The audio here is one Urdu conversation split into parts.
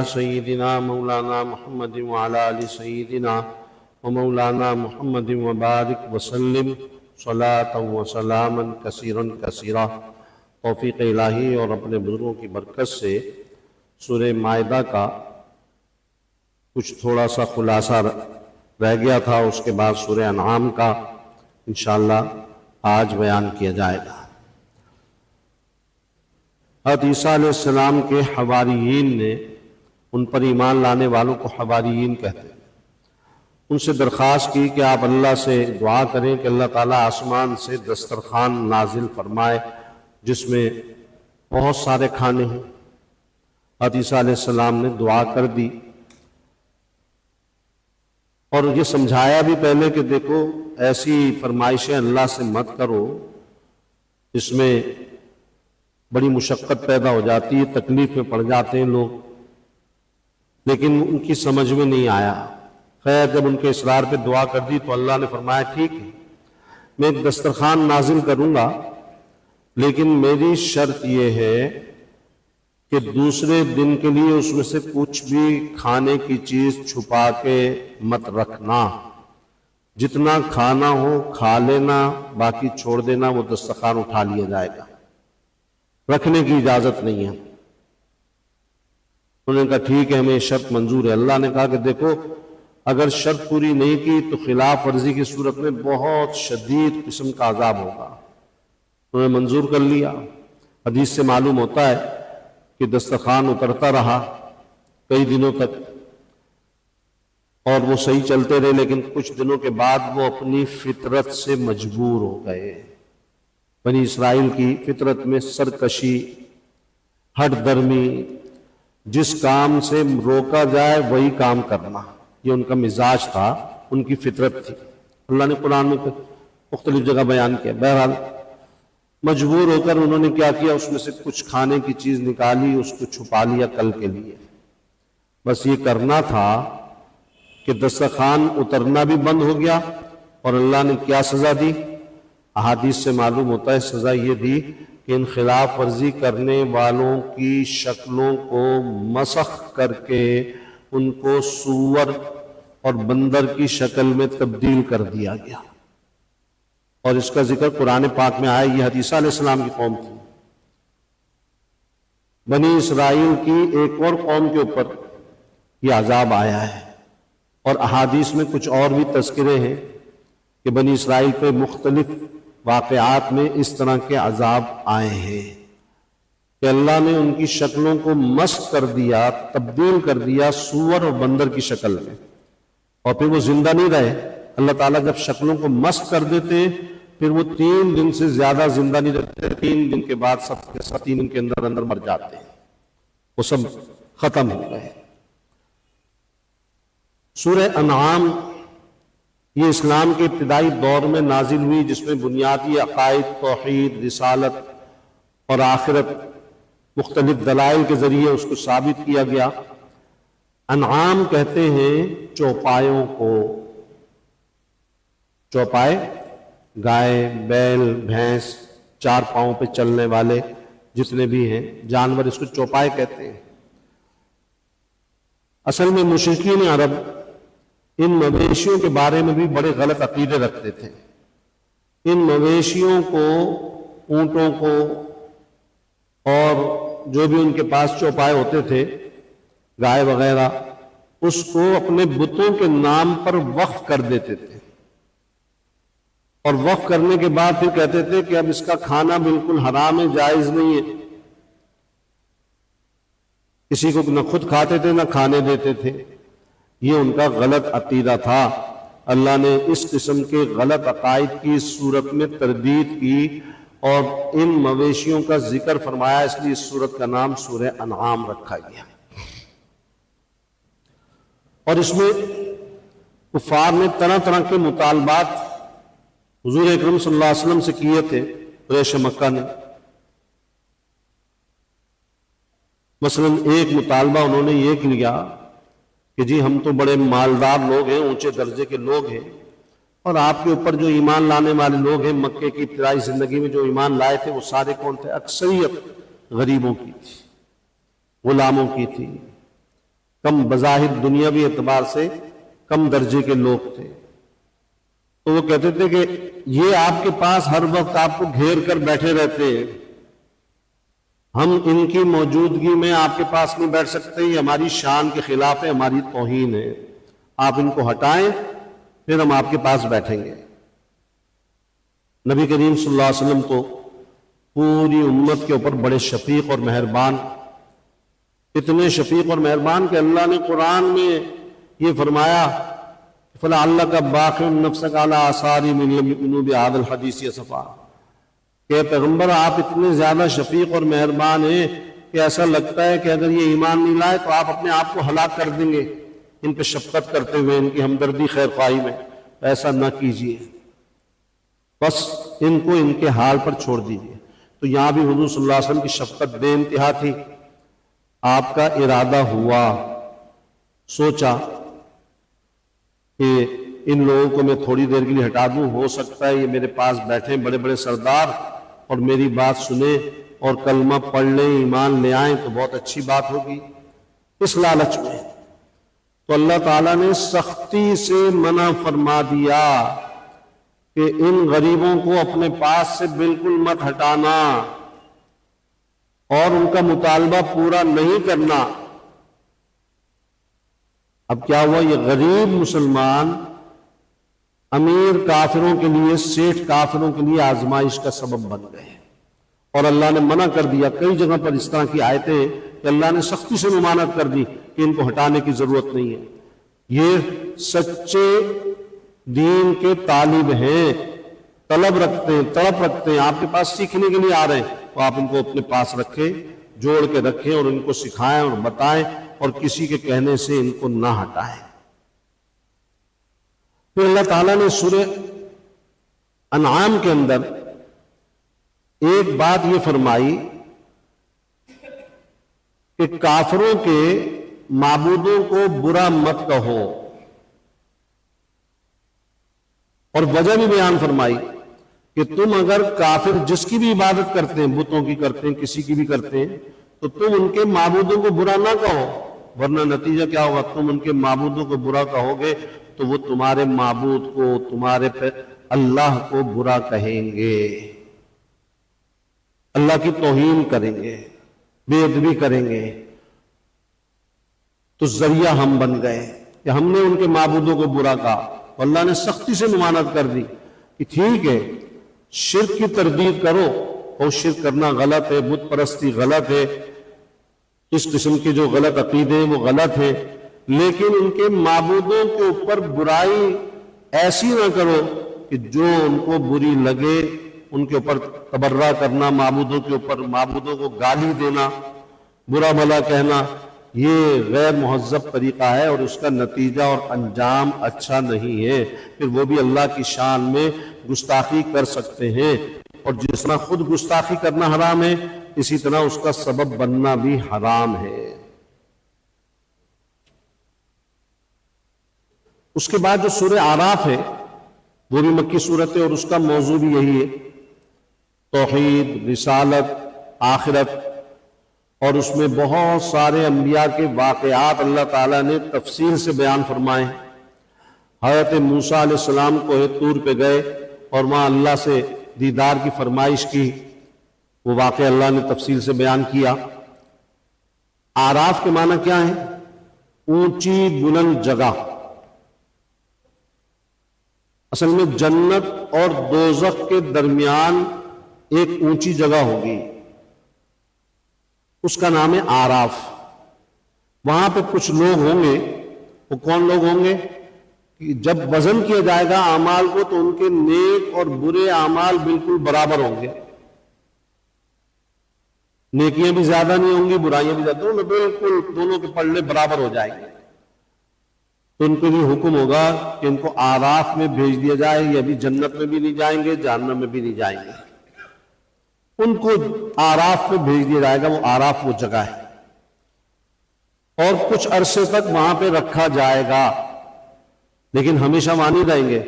سیدنا مولانا محمد وعلی آل سیدنا ومولانا محمد وبارک وسلم صلاۃ وسلاما کثیرا کثیرا۔ توفیق الہی اور اپنے بزرگوں کی برکت سے سورہ مائدہ کا کچھ تھوڑا سا خلاصہ رہ گیا تھا، اس کے بعد سورہ انعام کا انشاءاللہ آج بیان کیا جائے گا۔ حضرت عیسیٰ علیہ السلام کے حواریین نے، ان پر ایمان لانے والوں کو حواریین کہتے ہیں، ان سے درخواست کی کہ آپ اللہ سے دعا کریں کہ اللہ تعالیٰ آسمان سے دسترخوان نازل فرمائے جس میں بہت سارے کھانے ہوں۔ حضرت عیسیٰ علیہ السلام نے دعا کر دی اور یہ سمجھایا بھی پہلے کہ دیکھو ایسی فرمائشیں اللہ سے مت کرو، اس میں بڑی مشقت پیدا ہو جاتی ہے، تکلیف میں پڑ جاتے ہیں لوگ، لیکن ان کی سمجھ میں نہیں آیا۔ خیر جب ان کے اصرار پہ دعا کر دی تو اللہ نے فرمایا ٹھیک ہے، میں ایک دسترخوان نازل کروں گا، لیکن میری شرط یہ ہے کہ دوسرے دن کے لیے اس میں سے کچھ بھی کھانے کی چیز چھپا کے مت رکھنا، جتنا کھانا ہو کھا لینا، باقی چھوڑ دینا، وہ دسترخوان اٹھا لیا جائے گا، رکھنے کی اجازت نہیں ہے۔ انہوں نے کہا ٹھیک ہے، ہمیں شرط منظور ہے۔ اللہ نے کہا کہ دیکھو اگر شرط پوری نہیں کی تو خلاف ورزی کی صورت میں بہت شدید قسم کا عذاب ہوگا۔ انہوں نے منظور کر لیا۔ حدیث سے معلوم ہوتا ہے کہ دسترخوان اترتا رہا کئی دنوں تک اور وہ صحیح چلتے رہے، لیکن کچھ دنوں کے بعد وہ اپنی فطرت سے مجبور ہو گئے۔ بنی اسرائیل کی فطرت میں سرکشی، ہٹ درمی، جس کام سے روکا جائے وہی کام کرنا، یہ ان کا مزاج تھا، ان کی فطرت تھی۔ اللہ نے قرآن میں مختلف جگہ بیان کیا۔ بہرحال مجبور ہو کر انہوں نے کیا کیا، اس میں سے کچھ کھانے کی چیز نکالی، اس کو چھپا لیا کل کے لیے۔ بس یہ کرنا تھا کہ دسترخوان اترنا بھی بند ہو گیا، اور اللہ نے کیا سزا دی؟ احادیث سے معلوم ہوتا ہے سزا یہ دی کہ ان خلاف ورزی کرنے والوں کی شکلوں کو مسخ کر کے ان کو سور اور بندر کی شکل میں تبدیل کر دیا گیا۔ اور اس کا ذکر قرآن پاک میں آیا، یہ حضرت عیسیٰ علیہ السلام کی قوم تھی۔ بنی اسرائیل کی ایک اور قوم کے اوپر یہ عذاب آیا ہے، اور احادیث میں کچھ اور بھی تذکرے ہیں کہ بنی اسرائیل پہ مختلف واقعات میں اس طرح کے عذاب آئے ہیں کہ اللہ نے ان کی شکلوں کو مسخ کر دیا، تبدیل کر دیا سور اور بندر کی شکل میں، اور پھر وہ زندہ نہیں رہے۔ اللہ تعالیٰ جب شکلوں کو مسخ کر دیتے پھر وہ 3 دن سے زیادہ زندہ نہیں رہتے، 3 دن کے بعد سب کے سب 3 دن کے اندر مر جاتے ہیں، وہ سب ختم ہو گئے۔ سورہ انعام یہ اسلام کے ابتدائی دور میں نازل ہوئی، جس میں بنیادی عقائد، توحید، رسالت اور آخرت مختلف دلائل کے ذریعے اس کو ثابت کیا گیا۔ انعام کہتے ہیں چوپایوں کو، چوپائے گائے، بیل، بھینس، 4 پاؤں پہ چلنے والے جتنے بھی ہیں جانور، اس کو چوپائے کہتے ہیں۔ اصل میں مشرکین عرب ان مویشیوں کے بارے میں بھی بڑے غلط عقیدے رکھتے تھے۔ ان مویشیوں کو، اونٹوں کو اور جو بھی ان کے پاس چوپائے ہوتے تھے، گائے وغیرہ، اس کو اپنے بتوں کے نام پر وقف کر دیتے تھے، اور وقف کرنے کے بعد پھر کہتے تھے کہ اب اس کا کھانا بالکل حرام ہے، جائز نہیں ہے۔ کسی کو نہ خود کھاتے تھے نہ کھانے دیتے تھے۔ یہ ان کا غلط عقیدہ تھا۔ اللہ نے اس قسم کے غلط عقائد کی صورت میں تردید کی اور ان مویشیوں کا ذکر فرمایا، اس لیے اس صورت کا نام سورہ انعام رکھا گیا۔ اور اس میں کفار نے طرح طرح کے مطالبات حضور اکرم صلی اللہ علیہ وسلم سے کیے تھے، قریش مکہ نے۔ مثلا ایک مطالبہ انہوں نے یہ کیا کہ جی ہم تو بڑے مالدار لوگ ہیں، اونچے درجے کے لوگ ہیں، اور آپ کے اوپر جو ایمان لانے والے لوگ ہیں مکے کی ابتدائی زندگی میں جو ایمان لائے تھے وہ سارے کون تھے؟ اکثریت غریبوں کی تھی، غلاموں کی تھی، کم بظاہر دنیاوی اعتبار سے کم درجے کے لوگ تھے. تو وہ کہتے تھے کہ یہ آپ کے پاس ہر وقت آپ کو گھیر کر بیٹھے رہتے ہیں، ہم ان کی موجودگی میں آپ کے پاس نہیں بیٹھ سکتے، یہ ہماری شان کے خلاف ہے، ہماری توہین ہے، آپ ان کو ہٹائیں پھر ہم آپ کے پاس بیٹھیں گے. نبی کریم صلی اللہ علیہ وسلم تو پوری امت کے اوپر بڑے شفیق اور مہربان، اتنے شفیق اور مہربان کہ اللہ نے قرآن میں یہ فرمایا فَلَعَلَّكَ بَاخِعٌ نَفْسَكَ عَلَىٰ آثَارِهِمْ إِن لَّمْ يُؤْمِنُوا بِهَٰذَا الْحَدِيثِ أَسَفًا، کہ پیغمبر آپ اتنے زیادہ شفیق اور مہربان ہیں کہ ایسا لگتا ہے کہ اگر یہ ایمان نہیں لائے تو آپ اپنے آپ کو ہلاک کر دیں گے ان پہ شفقت کرتے ہوئے، ان کی ہمدردی خیر خواہی میں. ایسا نہ کیجیے، بس ان کو ان کے حال پر چھوڑ دیجیے. تو یہاں بھی حضور صلی اللہ علیہ وسلم کی شفقت بے انتہا تھی. آپ کا ارادہ ہوا، سوچا کہ ان لوگوں کو میں تھوڑی دیر کے لیے ہٹا دوں، ہو سکتا ہے یہ میرے پاس بیٹھیں بڑے بڑے سردار اور میری بات سنیں اور کلمہ پڑھ لیں، ایمان لے آئیں تو بہت اچھی بات ہوگی. اس لالچ میں تو اللہ تعالیٰ نے سختی سے منع فرما دیا کہ ان غریبوں کو اپنے پاس سے بالکل مت ہٹانا اور ان کا مطالبہ پورا نہیں کرنا. اب کیا ہوا، یہ غریب مسلمان امیر کافروں کے لیے، سیٹھ کافروں کے لیے آزمائش کا سبب بن گئے، اور اللہ نے منع کر دیا. کئی جگہ پر اس طرح کی آیتیں کہ اللہ نے سختی سے ممانعت کر دی کہ ان کو ہٹانے کی ضرورت نہیں ہے. یہ سچے دین کے طالب ہیں، طلب رکھتے ہیں، تڑپ رکھتے ہیں، آپ کے پاس سیکھنے کے لیے آ رہے ہیں، تو آپ ان کو اپنے پاس رکھیں، جوڑ کے رکھیں اور ان کو سکھائیں اور بتائیں اور کسی کے کہنے سے ان کو نہ ہٹائیں. پھر اللہ تعالیٰ نے سورہ انعام کے اندر ایک بات یہ فرمائی کہ کافروں کے معبودوں کو برا مت کہو، اور وجہ بھی بیان فرمائی کہ تم اگر کافر جس کی بھی عبادت کرتے ہیں، بتوں کی کرتے ہیں، کسی کی بھی کرتے ہیں، تو تم ان کے معبودوں کو برا نہ کہو، ورنہ نتیجہ کیا ہوگا، تم ان کے معبودوں کو برا کہو گے تو وہ تمہارے معبود کو، تمہارے پہ اللہ کو برا کہیں گے، اللہ کی توہین کریں گے، بے ادبی کریں گے. تو ذریعہ ہم بن گئے کہ ہم نے ان کے معبودوں کو برا کہا. اللہ نے سختی سے ممانعت کر دی کہ ٹھیک ہے شرک کی تردید کرو، اور شرک کرنا غلط ہے، بت پرستی غلط ہے، اس قسم کے جو غلط عقیدے وہ غلط ہے، لیکن ان کے معبودوں کے اوپر برائی ایسی نہ کرو کہ جو ان کو بری لگے، ان کے اوپر تبرہ کرنا، معبودوں کے اوپر، معبودوں کو گالی دینا، برا بھلا کہنا، یہ غیر مہذب طریقہ ہے اور اس کا نتیجہ اور انجام اچھا نہیں ہے. پھر وہ بھی اللہ کی شان میں گستاخی کر سکتے ہیں، اور جس طرح خود گستاخی کرنا حرام ہے، اسی طرح اس کا سبب بننا بھی حرام ہے. اس کے بعد جو سورہ اعراف ہے وہ بھی مکی صورت ہے، اور اس کا موضوع بھی یہی ہے، توحید، رسالت، آخرت، اور اس میں بہت سارے انبیاء کے واقعات اللہ تعالیٰ نے تفصیل سے بیان فرمائے. حضرت موسیٰ علیہ السلام کو طور پہ گئے اور وہاں اللہ سے دیدار کی فرمائش کی، وہ واقعہ اللہ نے تفصیل سے بیان کیا. اعراف کے معنی کیا ہے؟ اونچی بلند جگہ. اصل میں جنت اور دوزخ کے درمیان ایک اونچی جگہ ہوگی، اس کا نام ہے اعراف. وہاں پہ کچھ لوگ ہوں گے، وہ کون لوگ ہوں گے کہ جب وزن کیا جائے گا اعمال کو تو ان کے نیک اور برے اعمال بالکل برابر ہوں گے، نیکیاں بھی زیادہ نہیں ہوں گی، برائیاں بھی زیادہ، بالکل دونوں کے پلڑے برابر ہو جائیں گے. تو ان کو یہ حکم ہوگا کہ ان کو اعراف میں بھیج دیا جائے، یہ ابھی جنت میں بھی نہیں جائیں گے، جہنم میں بھی نہیں جائیں گے، ان کو اعراف پہ بھیج دیا جائے گا. وہ اعراف وہ جگہ ہے، اور کچھ عرصے تک وہاں پہ رکھا جائے گا، لیکن ہمیشہ وہاں نہیں رہیں گے.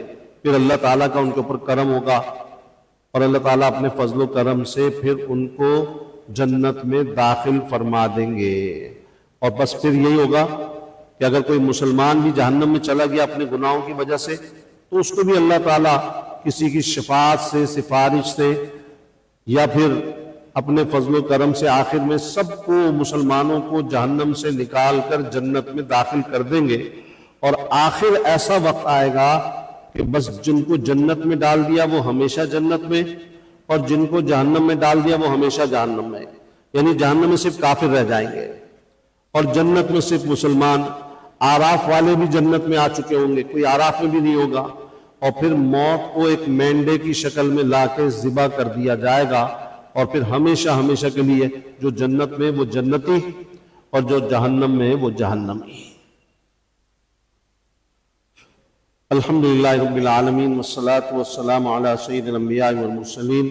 پھر اللہ تعالیٰ کا ان کے اوپر کرم ہوگا، اور اللہ تعالیٰ اپنے فضل و کرم سے پھر ان کو جنت میں داخل فرما دیں گے. اور بس پھر یہی ہوگا کہ اگر کوئی مسلمان بھی جہنم میں چلا گیا اپنے گناہوں کی وجہ سے تو اس کو بھی اللہ تعالیٰ کسی کی شفاعت سے، سفارش سے، یا پھر اپنے فضل و کرم سے آخر میں سب کو، مسلمانوں کو جہنم سے نکال کر جنت میں داخل کر دیں گے۔ اور آخر ایسا وقت آئے گا کہ بس جن کو جنت میں ڈال دیا وہ ہمیشہ جنت میں، اور جن کو جہنم میں ڈال دیا وہ ہمیشہ جہنم میں، یعنی جہنم میں صرف کافر رہ جائیں گے اور جنت میں صرف مسلمان۔ آراف والے بھی جنت میں آ چکے ہوں گے، کوئی آراف میں بھی نہیں ہوگا، اور پھر موت کو ایک مینڈے کی شکل میں لا کے ذبح کر دیا جائے گا، اور پھر ہمیشہ ہمیشہ کے لیے جو جنت میں وہ جنتی اور جو جہنم میں وہ جہنمی۔ الحمدللہ رب العالمین والصلاة والسلام علی سید الانبیاء والمرسلین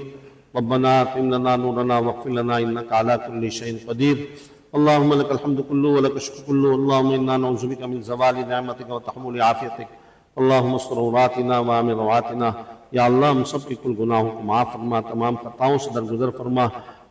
ربنا اتم لنا نورنا واغفر لنا انک علی کل شیء قدیر اللہم لک الحمد کلہ ولک الشکر کلہ اللہم انا نعوذ بک من زوال نعمتک وتحمل عافیتک اللہم استر عوراتنا وآمن رواتنا۔ یا اللہ ہم سب کے کل گناہوں کو معاف فرما، تمام خطاؤں سے درگزر فرما،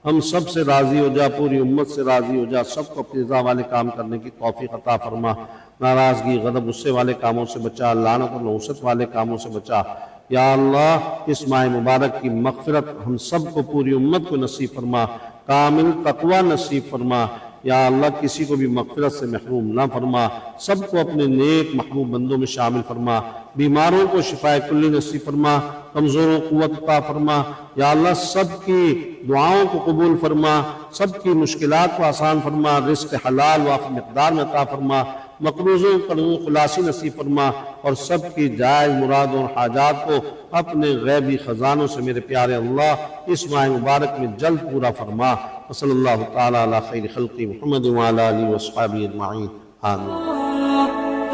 ہم سب سے راضی ہو جا، پوری امت سے راضی ہو جا، سب کو اپنی رضا والے کام کرنے کی توفیق عطا فرما، ناراضگی، غضب، غصے والے کاموں سے بچا، لعنت اور نحوست والے کاموں سے بچا۔ یا اللہ اس ماہ مبارک کی مغفرت ہم سب کو، پوری امت کو نصیب فرما، کامل تقوی نصیب فرما۔ یا اللہ کسی کو بھی مغفرت سے محروم نہ فرما، سب کو اپنے نیک محبوب بندوں میں شامل فرما، بیماروں کو شفائے کلی نصیب فرما، کمزوروں کو قوت عطا فرما۔ یا اللہ سب کی دعاؤں کو قبول فرما، سب کی مشکلات کو آسان فرما، رزق حلال وافر مقدار میں عطا فرما، مقروضوں کو خلاصی نصیب فرما، اور سب کی جائز مرادوں اور حاجات کو اپنے غیبی خزانوں سے میرے پیارے اللہ اس ماہ مبارک میں جلد پورا فرما۔ وصلی اللہ تعالی علی خیر خلق محمد وعلی آلہ وصحبہ اجمعین، آمین۔